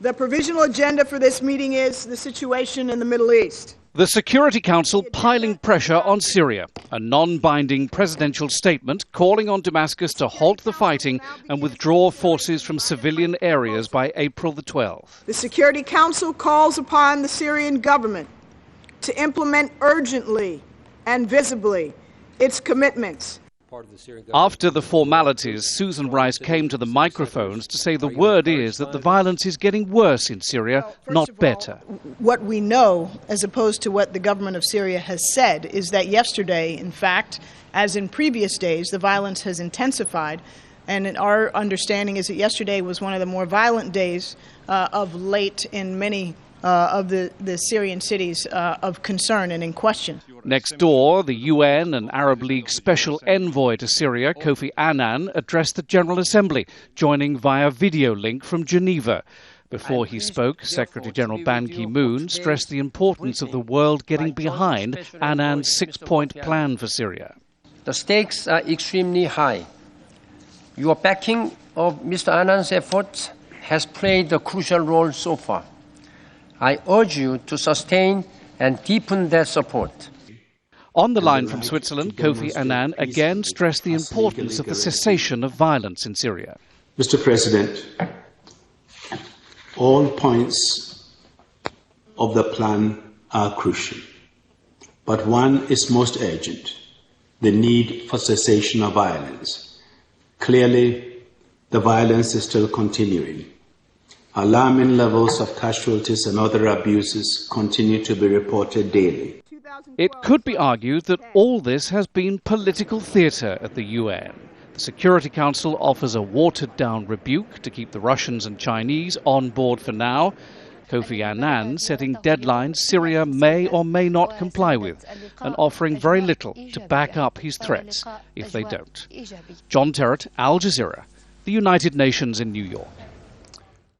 The provisional agenda for this meeting is the situation in the Middle East. The Security Council piling pressure on Syria. A non-binding presidential statement calling on Damascus to halt the fighting and withdraw forces from civilian areas by April the 12th. The Security Council calls upon the Syrian government to implement urgently and visibly its commitments. After the formalities, Susan Rice came to the microphones to say the word is that the violence is getting worse in Syria, not better. What we know, as opposed to what the government of Syria has said, is that yesterday, in fact, as in previous days, the violence has intensified. And our understanding is that yesterday was one of the more violent days of late in many of the Syrian cities of concern and in question. Next door, the UN and Arab League special envoy to Syria, Kofi Annan, addressed the General Assembly, joining via video link from Geneva. Before he spoke, Secretary-General Ban Ki-moon stressed the importance of the world getting behind Annan's six-point plan for Syria. The stakes are extremely high. Your backing of Mr. Annan's efforts has played a crucial role so far. I urge you to sustain and deepen that support. On the line from Switzerland, Kofi Annan again stressed the importance of the cessation of violence in Syria. Mr. President, all points of the plan are crucial, but one is most urgent: the need for cessation of violence. Clearly, the violence is still continuing. Alarming levels of casualties and other abuses continue to be reported daily. It could be argued that all this has been political theatre at the UN. The Security Council offers a watered-down rebuke to keep the Russians and Chinese on board for now. Kofi Annan setting deadlines Syria may or may not comply with, and offering very little to back up his threats if they don't. John Terrett, Al Jazeera, the United Nations in New York.